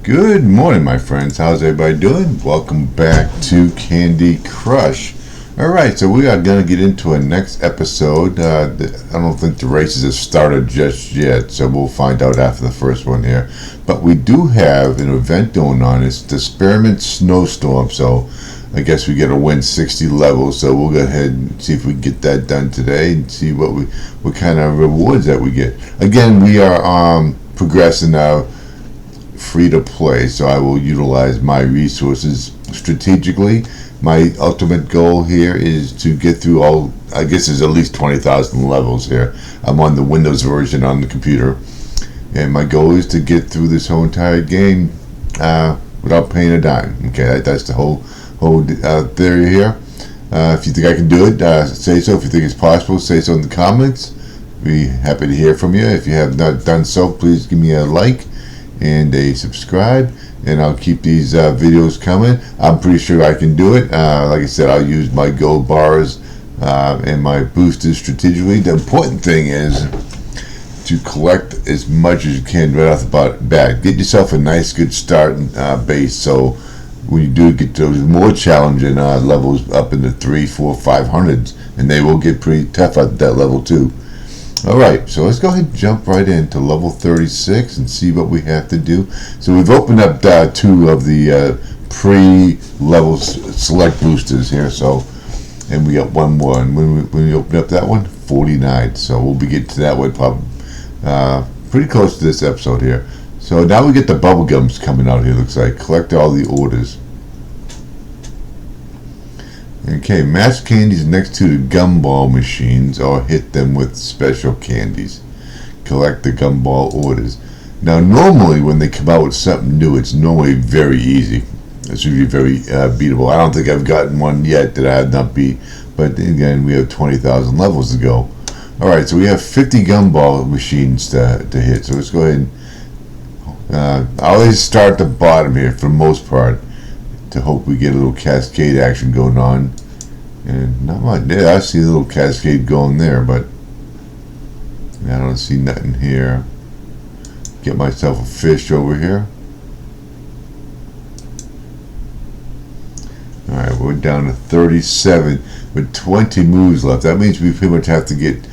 Good morning, my friends. How's everybody doing? Welcome back to Candy Crush. Alright, so we are going to get into our next episode. I don't think the races have started just yet, so we'll find out after the first one here. But we do have an event going on. It's the Experiment Snowstorm, so I guess we get to win 60 levels. So we'll go ahead and see if we can get that done today and see what kind of rewards that we get. Again, we are progressing now. Free to play, so I will utilize my resources strategically. My ultimate goal here is to get through all, I guess there's at least 20,000 levels here. I'm on the Windows version on the computer, and my goal is to get through this whole entire game without paying a dime. Okay, that's the whole theory here. If you think I can do it, say so. If you think it's possible, say so in the comments. Be happy to hear from you. If you have not done so, please give me a like and a subscribe, and I'll keep these videos coming. I'm pretty sure I can do it. Like I said, I'll use my gold bars and my boosters strategically. The important thing is to collect as much as you can right off the bat. Get yourself a nice good starting base, so when you do get those more challenging levels up in the 3, 4, 500s, and they will get pretty tough at that level too. Alright, so let's go ahead and jump right into level 36 and see what we have to do. So we've opened up 2 of the pre-level select boosters here, so, and we got one more, and when we open up that one, 49. So we'll be getting to that one probably pretty close to this episode here. So now we get the bubble gums coming out here, looks like. Collect all the orders. Okay, match candies next to the gumball machines or hit them with special candies. Collect the gumball orders. Now, normally when they come out with something new, it's normally very easy. It's usually very beatable. I don't think I've gotten one yet that I have not beat, but again, we have 20,000 levels to go. Alright, so we have 50 gumball machines to hit, so let's go ahead and I always start at the bottom here for the most part, to hope we get a little cascade action going on. And not much there. I see a little cascade going there, but I don't see nothing here. Get myself a fish over here. Alright, we're down to 37 with 20 moves left. That means we pretty much have to get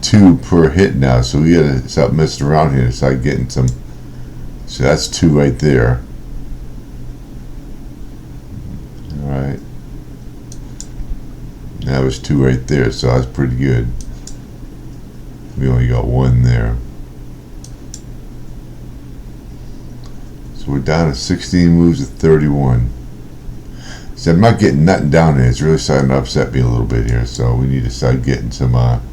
2 per hit now, so we gotta stop messing around here and start getting some. So that's 2 right there. Alright. That was 2 right there, so that's pretty good. We only got 1 there. So we're down to 16 moves to 31. So I'm not getting nothing down there. It's really starting to upset me a little bit here, so we need to start getting some alright,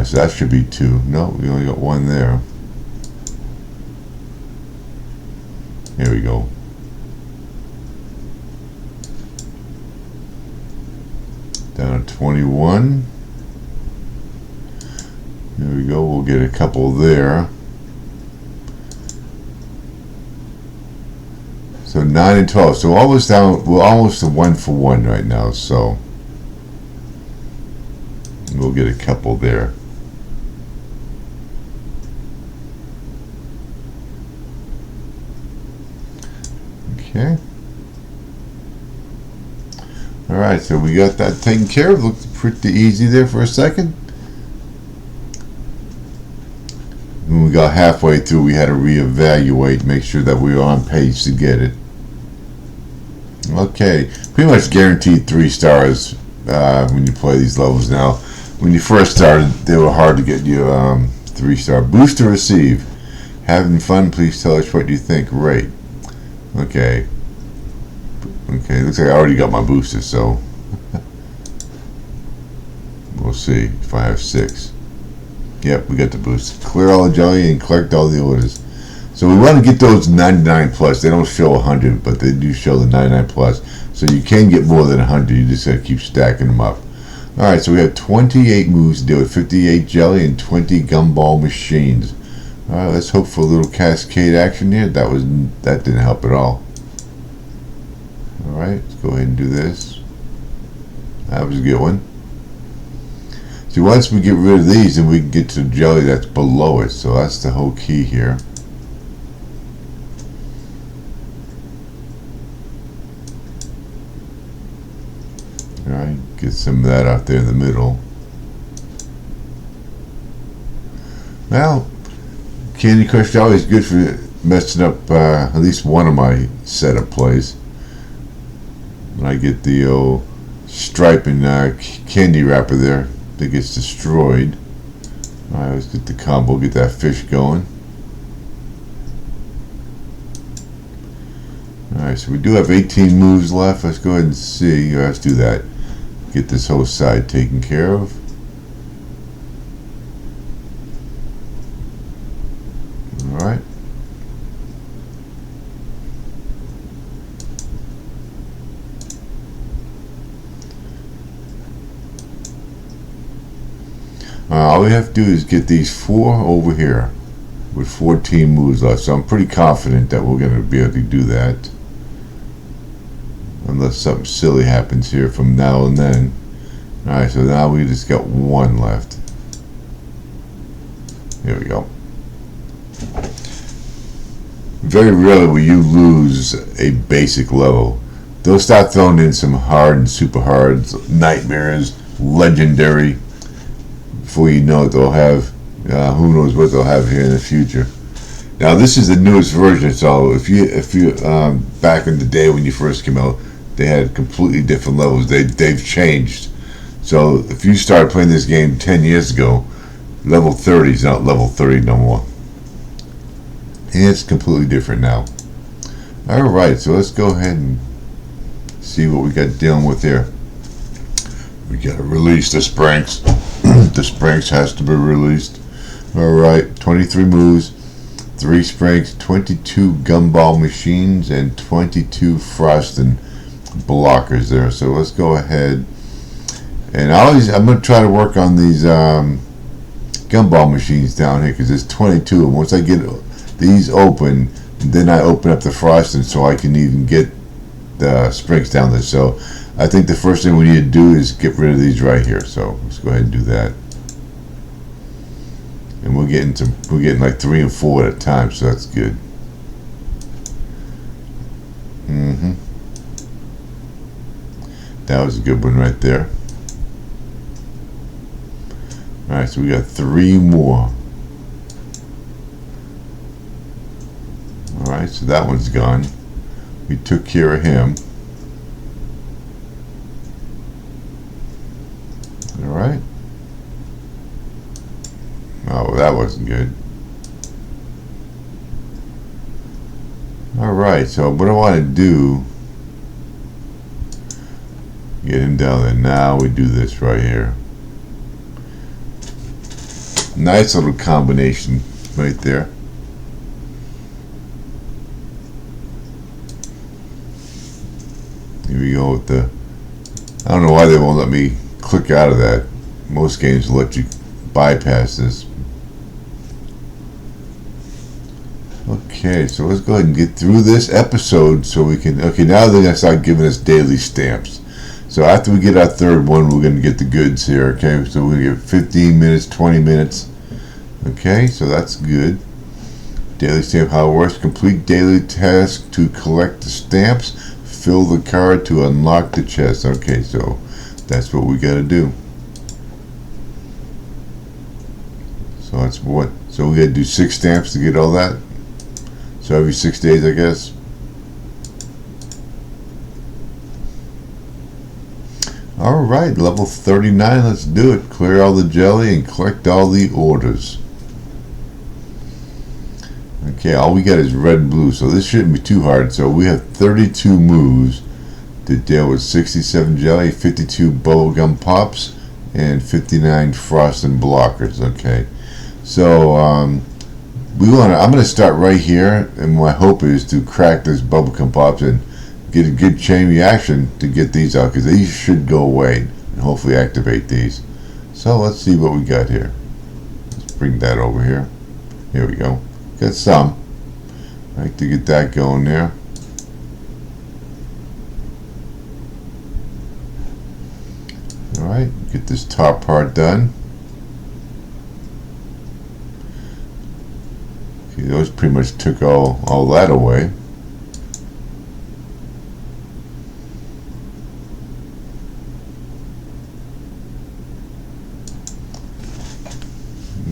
so that should be 2. No, we only got 1 there. Here we go. Down to 21. There we go. We'll get a couple there. So 9 and 12. So almost down. We're almost to 1 for 1 right now. So we'll get a couple there. Okay. Alright, so we got that taken care of. Looked pretty easy there for a second. When we got halfway through, we had to reevaluate, make sure that we were on pace to get it. Okay, pretty much guaranteed 3 stars when you play these levels now. When you first started, they were hard to get you 3-star. Boost to receive. Having fun? Please tell us what you think. Rate. Okay. Okay, looks like I already got my booster, so we'll see if I have 6. Yep, we got the boost. Clear all the jelly and collect all the orders. So we want to get those 99 plus. They don't show 100, but they do show the 99 plus. So you can get more than 100. You just got to keep stacking them up. Alright, so we have 28 moves to do it. 58 jelly and 20 gumball machines. Alright, let's hope for a little cascade action here. That didn't help at all. Alright, let's go ahead and do this. That was a good one. See, once we get rid of these, then we can get to the jelly that's below it. So that's the whole key here. Get some of that out there in the middle. Well, Candy Crush is always good for messing up at least one of my setup plays. When I get the old stripe and candy wrapper there that gets destroyed. Alright, let's get the combo, get that fish going. Alright, so we do have 18 moves left. Let's go ahead and see. Let's do that. Get this whole side taken care of. Alright. All we have to do is get these 4 over here with 14 moves left. So I'm pretty confident that we're going to be able to do that. Unless something silly happens here from now and then. Alright, so now we just got 1 left. Here we go. Very rarely will you lose a basic level. They'll start throwing in some hard and super hard, nightmares, legendary. Before you know it, they'll have who knows what they'll have here in the future. Now this is the newest version, so if you back in the day when you first came out, they had completely different levels. They've changed. So if you started playing this game 10 years ago, level 30 is not level 30 no more. And it's completely different now. Alright, so let's go ahead and see what we got dealing with here. We gotta release the Spranks. The Spranks has to be released. Alright, 23 moves, 3 Spranks, 22 gumball machines, and 22 frosting blockers there. So let's go ahead. And I'm going to try to work on these gumball machines down here because there's 22. And once I get these open, then I open up the frosting so I can even get the Spranks down there. So I think the first thing we need to do is get rid of these right here. So let's go ahead and do that. And we're getting like 3 and 4 at a time, so that's good. That was a good one right there. Alright, so we got 3 more. Alright, so that one's gone. We took care of him. Alright. Oh, that wasn't good. Alright, so what I want to do, get him down there. Now we do this right here. Nice little combination right there. Here we go with the, I don't know why they won't let me click out of that. Most games will let you bypass this. Okay, so let's go ahead and get through this episode so we can, okay, now they're going to start giving us daily stamps. So after we get our 3rd one, we're going to get the goods here, okay? So we're going to get 15 minutes, 20 minutes. Okay, so that's good. Daily stamp, how it works. Complete daily task to collect the stamps. Fill the card to unlock the chest. Okay, so that's what we got to do. So that's what, so we got to do 6 stamps to get all that. So every 6 days, I guess. Alright, level 39, let's do it. Clear all the jelly and collect all the orders. Okay, all we got is red and blue, so this shouldn't be too hard. So we have 32 moves to deal with 67 jelly, 52 bubblegum pops, and 59 frosting blockers. Okay, so I'm going to start right here, and my hope is to crack this bubblegum pops and get a good chain reaction to get these out, because these should go away and hopefully activate these. So let's see what we got here. Let's bring that over here. Here we go. Got some. I like to get that going there. Alright, get this top part done. Okay, those pretty much took all that away.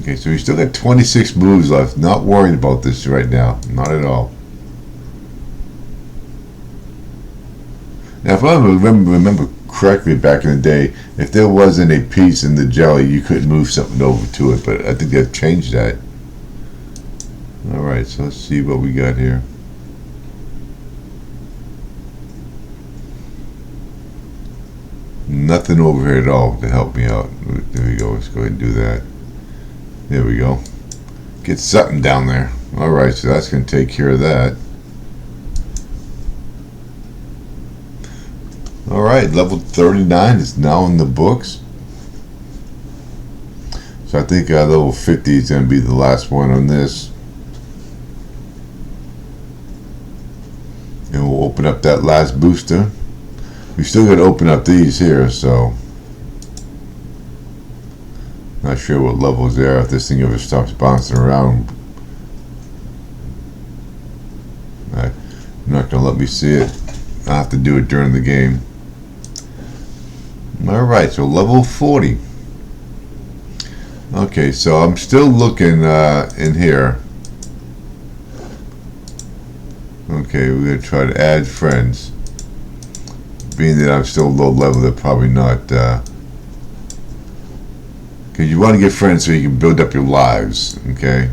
Okay, so we still got 26 moves left. Not worried about this right now. Not at all. Now, if I remember correctly back in the day, if there wasn't a piece in the jelly, you couldn't move something over to it. But I think they've changed that. Alright, so let's see what we got here. Nothing over here at all to help me out. There we go. Let's go ahead and do that. There we go. Get something down there. Alright, so that's going to take care of that. Alright, level 39 is now in the books. So I think level 50 is going to be the last one on this. And we'll open up that last booster. We still got to open up these here, so not sure what levels they are if this thing ever stops bouncing around. I'm not going to let me see it. I'll have to do it during the game. Alright, so level 40. Okay, so I'm still looking in here. Okay, we're going to try to add friends. Being that I'm still low level, they're probably not. Because you want to get friends so you can build up your lives. Okay.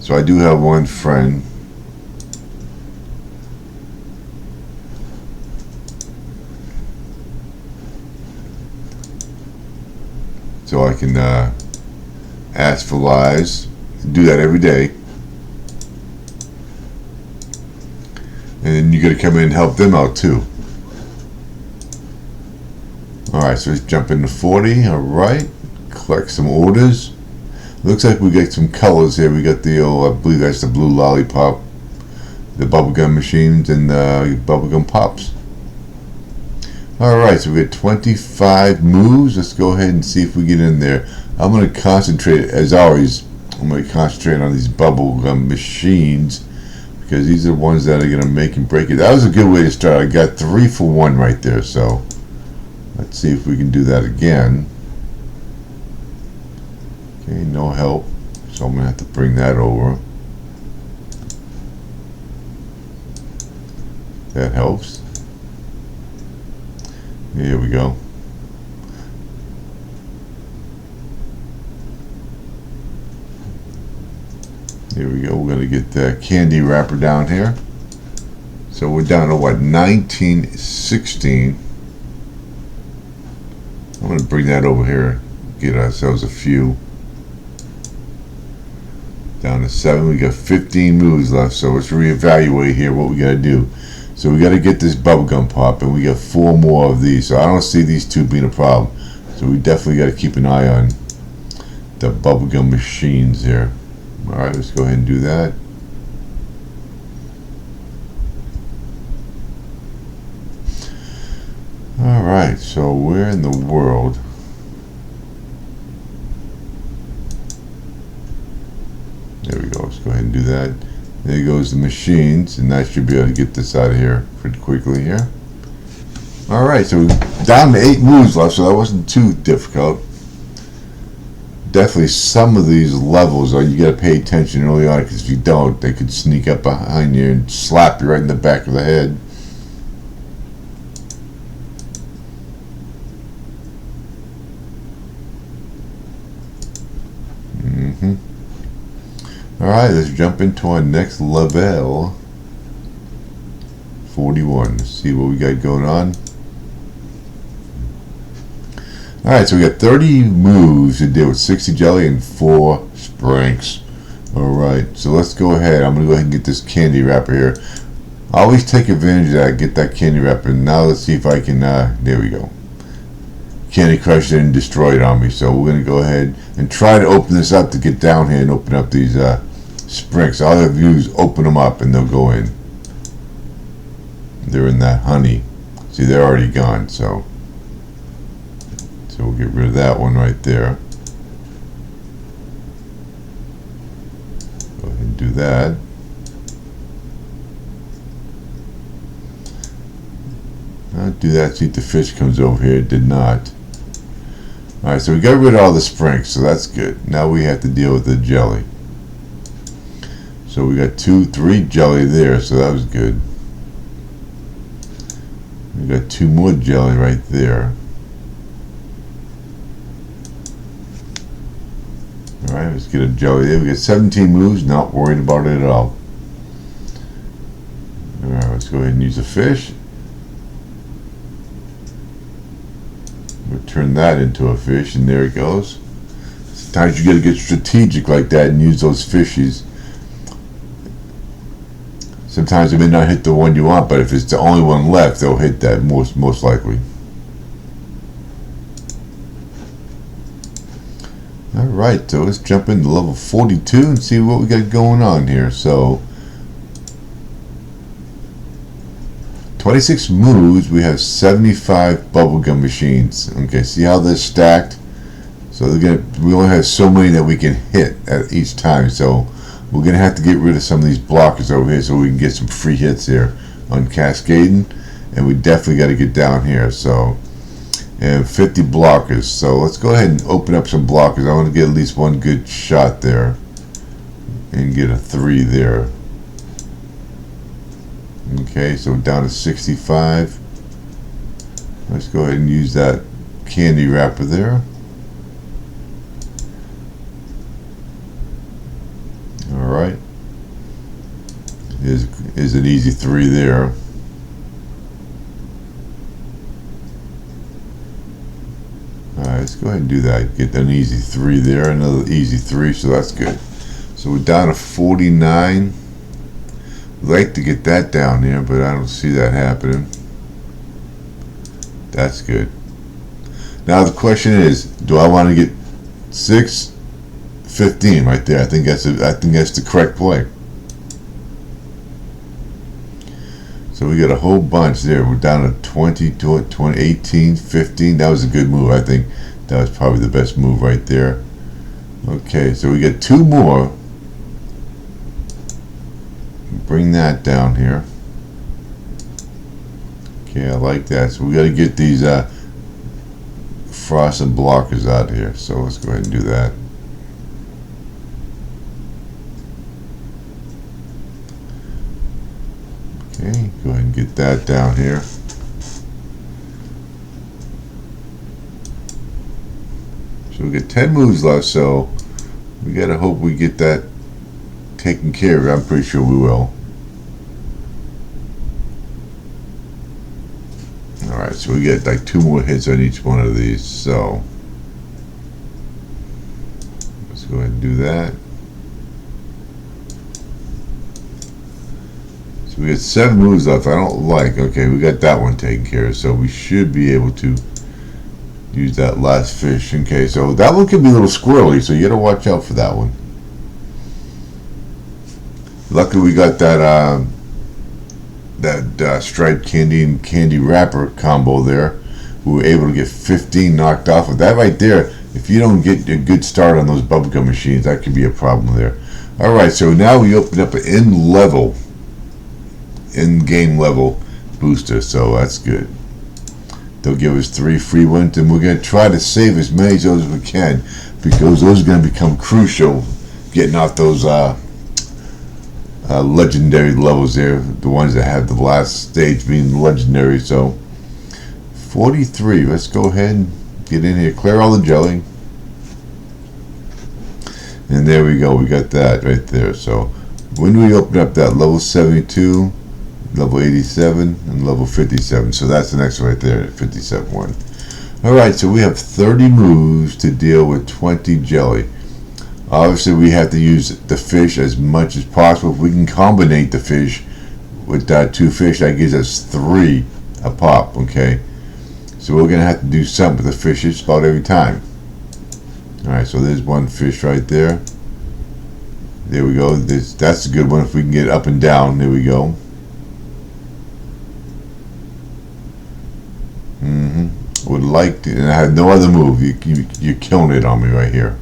So I do have one friend. So I can ask for lives. Do that every day. And then you got to come in and help them out too. Alright, so let's jump into 40. Alright. Collect some orders. Looks like we got some colors here. We got the, I believe that's the blue lollipop, the bubblegum machines, and the bubblegum pops. Alright, so we got 25 moves. Let's go ahead and see if we get in there. I'm going to concentrate, as always, I'm going to concentrate on these bubblegum machines, because these are the ones that are going to make and break it. That was a good way to start. I got 3 for 1 right there, so let's see if we can do that again. Okay, no help, so I'm going to have to bring that over. That helps. Here we go. Here we go. We're going to get the candy wrapper down here. So we're down to what, 1916. I'm going to bring that over here. Get ourselves a few. Down to 7. We got 15 moves left. So let's reevaluate here what we got to do. So we got to get this bubblegum pop, and we got 4 more of these. So I don't see these 2 being a problem. So we definitely got to keep an eye on the bubblegum machines here. Alright, let's go ahead and do that. Alright, so where in the world? There we go, let's go ahead and do that. There goes the machines, and that should be able to get this out of here pretty quickly here. Alright, so we're down to 8 moves left, so that wasn't too difficult. Definitely some of these levels, you got to pay attention early on, because if you don't, they could sneak up behind you and slap you right in the back of the head. Alright, let's jump into our next level. 41. Let's see what we got going on. Alright, so we got 30 moves to deal with 60 jelly and 4 sprinks. Alright, so let's go ahead. I'm going to go ahead and get this candy wrapper here. I always take advantage of that, get that candy wrapper. Now let's see if I can, there we go. Candy Crush didn't destroy it on me, so we're going to go ahead and try to open this up to get down here and open up these sprinks. All I have to do is open them up and they'll go in. They're in that honey. See, they're already gone, so we'll get rid of that one right there. Go ahead and do that. I'll do that, see if the fish comes over here. It did not. Alright, so we got rid of all the springs, so that's good. Now we have to deal with the jelly. So we got 3 jelly there, so that was good. We got 2 more jelly right there. Alright, let's get a jelly there. We got 17 moves, not worried about it at all. Alright, let's go ahead and use a fish. We'll turn that into a fish, and there it goes. Sometimes you gotta get strategic like that and use those fishies. Sometimes it may not hit the one you want, but if it's the only one left, they'll hit that most likely. Alright, so let's jump into level 42 and see what we got going on here. So 26 moves, we have 75 bubblegum machines. Okay, see how they're stacked? So we only have so many that we can hit at each time. So we're gonna have to get rid of some of these blockers over here so we can get some free hits here on cascading, and we definitely got to get down here. So, and 50 blockers. So let's go ahead and open up some blockers. I want to get at least one good shot there and get a 3 there. Okay, so down to 65. Let's go ahead and use that candy wrapper there. Alright. Is an easy 3 there. Alright, let's go ahead and do that. Get an easy 3 there, another easy 3, so that's good. So we're down to 49. I'd like to get that down there, but I don't see that happening. That's good. Now the question is, do I want to get 6, 15 right there? I think that's the correct play. So we got a whole bunch there. We're down to 20, 20, 18, 15. That was a good move. I think that was probably the best move right there. Okay, so we got 2 more. Bring that down here. Okay, I like that. So we got to get these frosted blockers out here. So let's go ahead and do that. Okay, go ahead and get that down here. So we got 10 moves left, so we gotta hope we get that taken care of. I'm pretty sure we will. Alright, so we get like 2 more hits on each one of these, so let's go ahead and do that. So we got 7 moves left. I don't like. Okay, we got that one taken care of, so we should be able to use that last fish. Okay, so that one can be a little squirrely, so you gotta watch out for that one. Luckily we got that striped candy and candy wrapper combo there. We were able to get 15 knocked off of that right there. If you don't get a good start on those bubblegum machines, that could be a problem there. Alright, so now we open up an in-game level booster, so that's good. They'll give us 3 free ones, and we're going to try to save as many of those as we can, because those are going to become crucial, getting off those legendary levels there, the ones that have the last stage being legendary. So 43, let's go ahead and get in here, clear all the jelly, and there we go, we got that right there. So when do we open up that? Level 72, level 87, and level 57. So that's the next one right there, 57 one. Alright, so we have 30 moves to deal with 20 jelly. Obviously we have to use the fish as much as possible. If we can combinate the fish with that 2 fish, that gives us 3 a pop. Okay, so we're gonna have to do something with the fish just about every time. Alright, so there's 1 fish right there. There we go. That's a good one. If we can get up and down, there we go. Would like to, and I have no other move. You're killing it on me right here.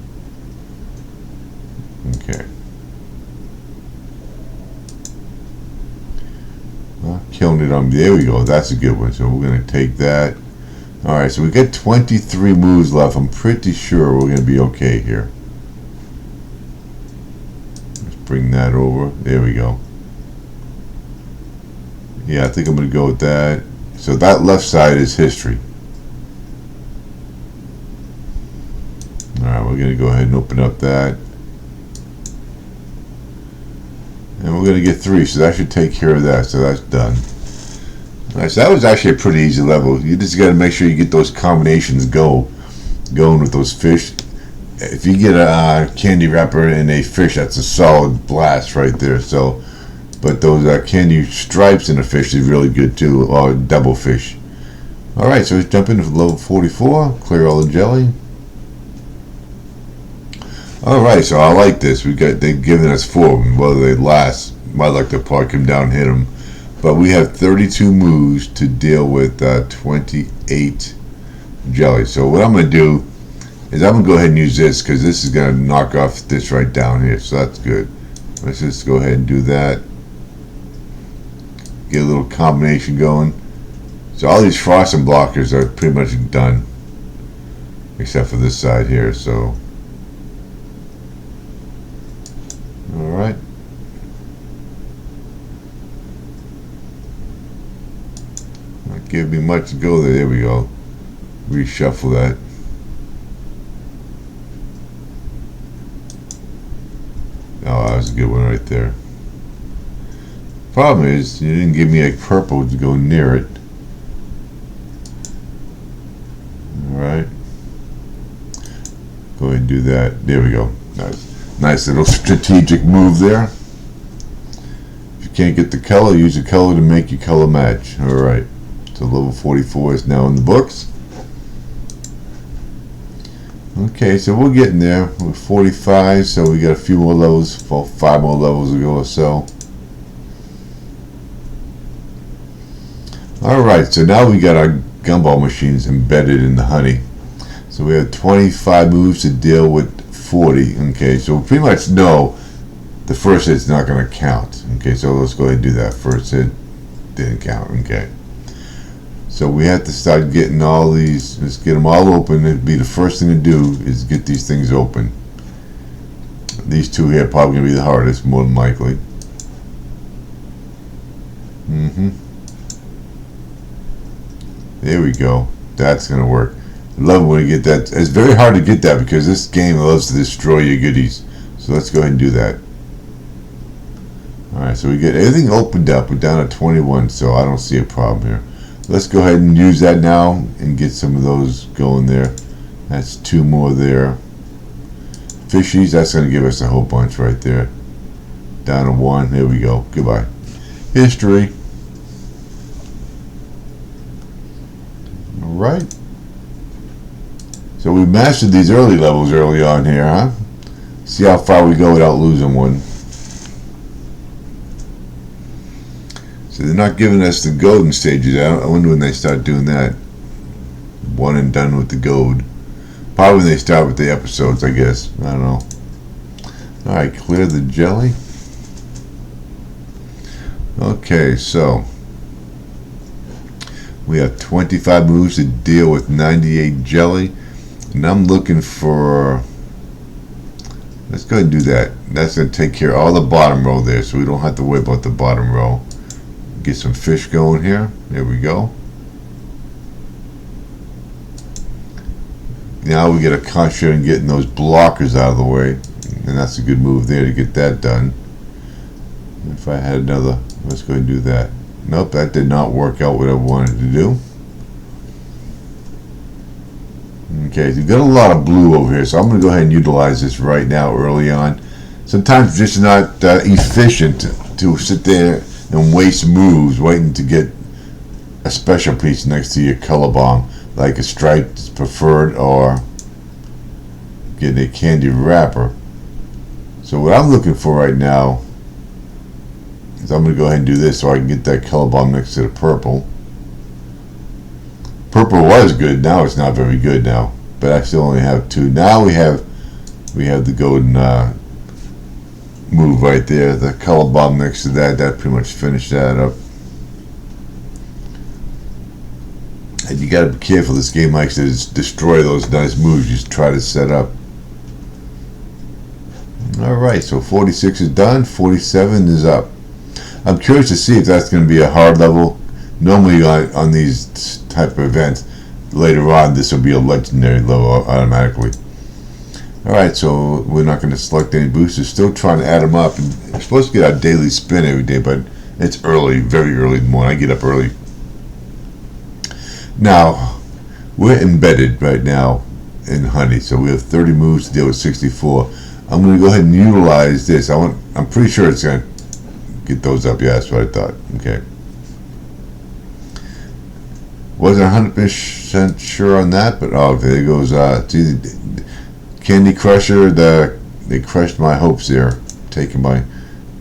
Okay. Well, killing it on me. There we go. That's a good one. So we're going to take that. Alright, so we got 23 moves left. I'm pretty sure we're going to be okay here. Let's bring that over. There we go. Yeah, I think I'm going to go with that. So that left side is history. Alright, we're going to go ahead and open up that. And we're going to get 3, so that should take care of that. So that's done. Alright, so that was actually a pretty easy level. You just got to make sure you get those combinations going with those fish. If you get a candy wrapper and a fish, that's a solid blast right there. So, but those candy stripes in a fish is really good too, or double fish. Alright, so let's jump into level 44, clear all the jelly. Alright, so I like this. They've given us 4 of them. Whether they last, might like to probably come down and hit them. But we have 32 moves to deal with 28 jelly. So what I'm going to do is I'm going to go ahead and use this, because this is going to knock off this right down here. So that's good. Let's just go ahead and do that. Get a little combination going. So all these frosting blockers are pretty much done, except for this side here. So alright. Not giving me much to go there. There we go. Reshuffle that. Oh, that was a good one right there. Problem is, you didn't give me a purple to go near it. Alright. Go ahead and do that. There we go. Nice little strategic move there. If you can't get the color, use a color to make your color match. Alright. So level 44 is now in the books. Okay, so we're getting there. We're 45, so we got a few more levels, 5 more levels to go or so. Alright, so now we got our gumball machines embedded in the honey. So we have 25 moves to deal with 40. Okay, so we pretty much know the first hit's not going to count. Okay, so let's go ahead and do that. First hit didn't count. Okay. So we have to start getting all these, let's get them all open. It'd be the first thing to do is get these things open. These two here are probably going to be the hardest, more than likely. There we go. That's going to work. I love it when you get that. It's very hard to get that because this game loves to destroy your goodies. So let's go ahead and do that. Alright, so we get everything opened up. We're down at 21, so I don't see a problem here. Let's go ahead and use that now and get some of those going there. That's 2 more there. Fishies, that's going to give us a whole bunch right there. Down to 1. There we go. Goodbye. History. Alright. So we mastered these early levels early on here, huh? See how far we go without losing one. So they're not giving us the golden stages. I wonder when they start doing that. 1 and done with the gold. Probably when they start with the episodes, I guess. I don't know. Alright, clear the jelly. Okay, so we have 25 moves to deal with 98 jelly. And I'm looking for, let's go ahead and do that. That's going to take care of all the bottom row there, so we don't have to worry about the bottom row. Get some fish going here. There we go. Now we get a concentrate on getting those blockers out of the way. And that's a good move there to get that done. If I had another, let's go ahead and do that. Nope, that did not work out what I wanted to do. Okay, so we've got a lot of blue over here, so I'm going to go ahead and utilize this right now early on. Sometimes it's just not efficient to sit there and waste moves waiting to get a special piece next to your color bomb, like a striped preferred or getting a candy wrapper. So what I'm looking for right now is I'm going to go ahead and do this so I can get that color bomb next to the purple. Purple was good, now it's not very good now, but I still only have 2. Now we have the golden move right there, the color bomb next to that. That pretty much finished that up. And you gotta be careful. This game likes to destroy those nice moves you try to set up. Alright, so 46 is done, 47 is up. I'm curious to see if that's going to be a hard level. Normally on these type of events, later on this will be a legendary level automatically. Alright, so we're not going to select any boosters. Still trying to add them up. We're supposed to get our daily spin every day, but it's early, very early in the morning. I get up early. Now, we're embedded right now in Honey, so we have 30 moves to deal with 64. I'm going to go ahead and utilize this. I'm pretty sure it's going to get those up. Yeah, that's what I thought. Okay. Wasn't 100% sure on that, but oh, there goes. It's either Candy Crusher. They crushed my hopes there, taking my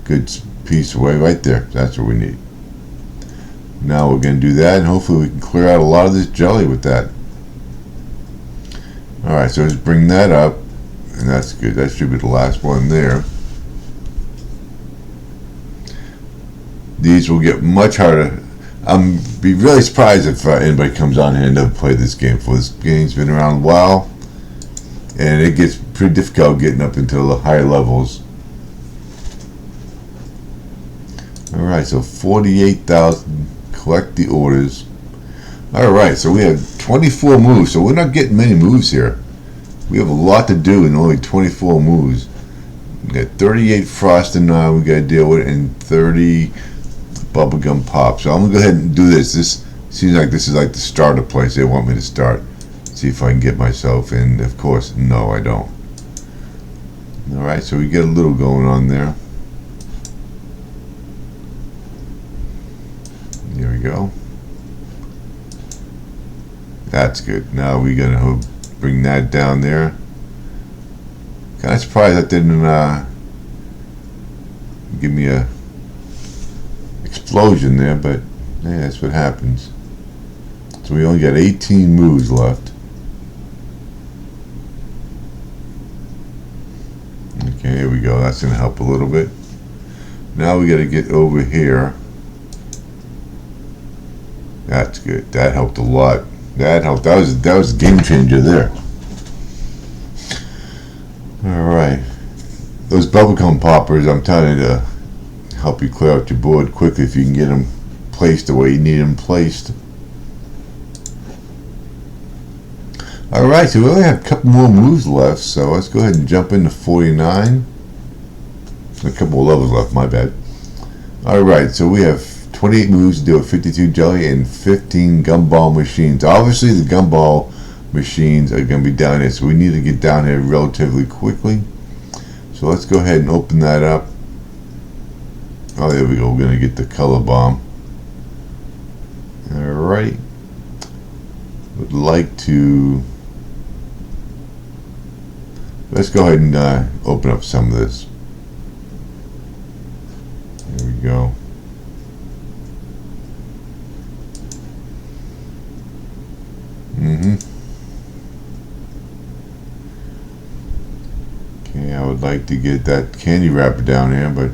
good piece away right there. That's what we need. Now we're going to do that, and hopefully we can clear out a lot of this jelly with that. All right, so let's bring that up. And that's good. That should be the last one there. These will get much harder. I'm be really surprised if anybody comes on here and never played this game before. This game's been around a while, and it gets pretty difficult getting up into the higher levels. All right, so 48,000. Collect the orders. All right, so we have 24 moves. So we're not getting many moves here. We have a lot to do in only 24 moves. We got 38 frosting now we got to deal with, and 30 bubblegum pop. So I'm gonna go ahead and do this. This seems like this is like the starter place they want me to start. See if I can get myself in. Of course, no, I don't. All right, so we get a little going on there. Here we go. That's good. Now we're gonna bring that down there. Kind of surprised that didn't give me a explosion there, but yeah, that's what happens. So we only got 18 moves left. Okay, here we go. That's gonna help a little bit. Now we got to get over here. That's good. That helped a lot. That helped. That was a game changer there. All right. Those bubblegum poppers, I'm telling you, to help you clear out your board quickly if you can get them placed the way you need them placed. All right, so we only have a couple more moves left, so let's go ahead and jump into 49. A couple of levels left, my bad. All right, so we have 28 moves to deal with 52 jelly and 15 gumball machines. Obviously, the gumball machines are going to be down here, so we need to get down here relatively quickly. So let's go ahead and open that up. Oh, there we go. We're going to get the color bomb. All right. Would like to. Let's go ahead and open up some of this. There we go. Okay, I would like to get that candy wrapper down here, but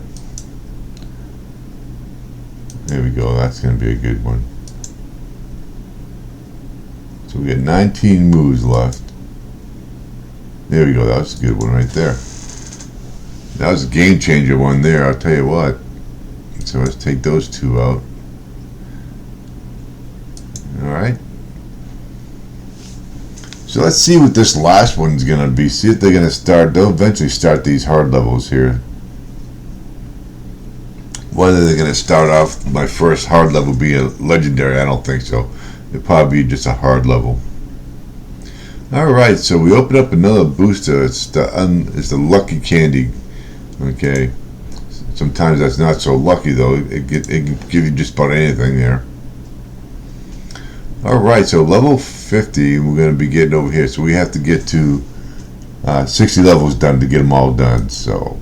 there we go. That's going to be a good one. So we got 19 moves left. There we go. That was a good one right there. That was a game changer one there, I'll tell you what. So let's take those two out. Alright. So let's see what this last one's going to be. See if they're going to start. They'll eventually start these hard levels here. Whether they're going to start off my first hard level be a legendary, I don't think so. It'll probably be just a hard level. Alright, so we open up another booster. It's the lucky candy. Okay. Sometimes that's not so lucky though. It can give you just about anything there. Alright, so level 50 we're going to be getting over here. So we have to get to 60 levels done to get them all done. So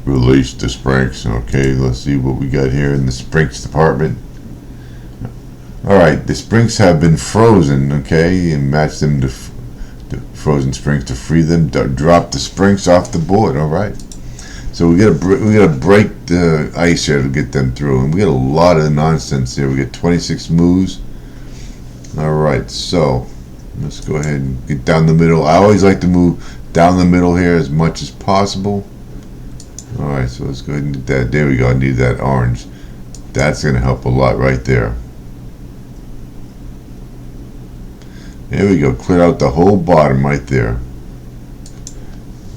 release the sprinks. Okay, let's see what we got here in the sprinks department. Alright, the sprinks have been frozen, okay, and match them to frozen sprinks to free them. Drop the sprinks off the board, alright. So we gotta break the ice here to get them through, and we got a lot of nonsense here. We get 26 moves. All right, so let's go ahead and get down the middle. I always like to move down the middle here as much as possible. All right, so let's go ahead and get that. There we go. I need that orange. That's gonna help a lot right there. There we go. Clear out the whole bottom right there.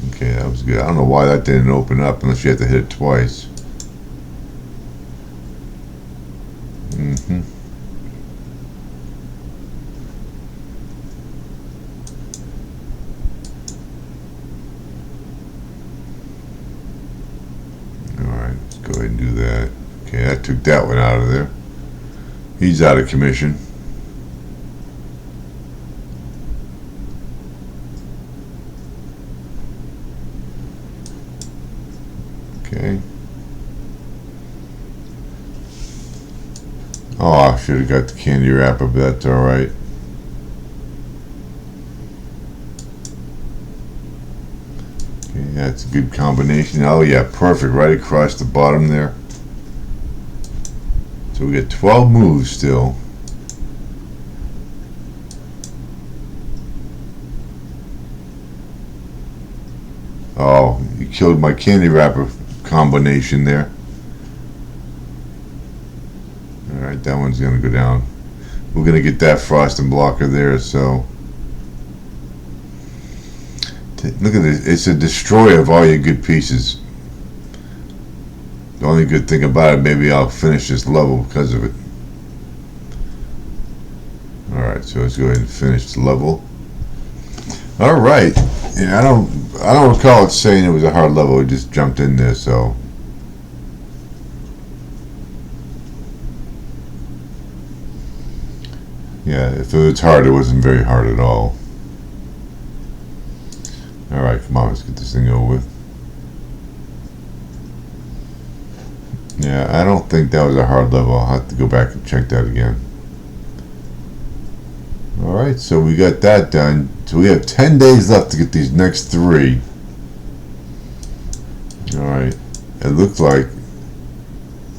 Okay, that was good. I don't know why that didn't open up unless you have to hit it twice. Alright, let's go ahead and do that. Okay, that took that one out of there. He's out of commission. Okay. Oh, I should have got the candy wrapper, but that's alright. Okay, that's a good combination. Oh yeah, perfect, right across the bottom there. So we got 12 moves still. Oh, you killed my candy wrapper combination there. Alright, that one's gonna go down. We're gonna get that frosting blocker there, so look at this. It's a destroyer of all your good pieces. The only good thing about it, maybe I'll finish this level because of it. Alright, so let's go ahead and finish the level. Alright. Yeah, I don't recall it saying it was a hard level. It just jumped in there, so yeah, if it was hard, it wasn't very hard at all. Alright, come on, let's get this thing over with. Yeah, I don't think that was a hard level. I'll have to go back and check that again. Alright, so we got that done. So we have 10 days left to get these next 3. Alright, it looks like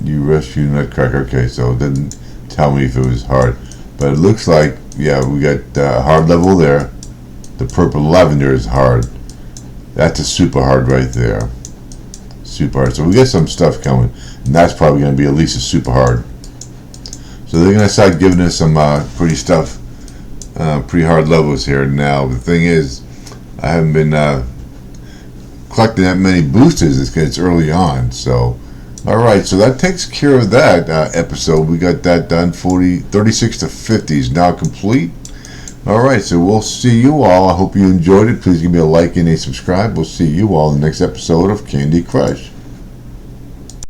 you rescue Nutcracker. Okay, so it didn't tell me if it was hard. But it looks like, yeah, we got a hard level there. The purple lavender is hard. That's a super hard right there. Super hard. So we got some stuff coming. And that's probably going to be at least a super hard. So they're going to start giving us some pretty hard levels here now. The thing is, I haven't been collecting that many boosters. It's early on. So, alright, so that takes care of that episode. We got that done. 36 to 50 is now complete. Alright, so we'll see you all. I hope you enjoyed it. Please give me a like and a subscribe. We'll see you all in the next episode of Candy Crush.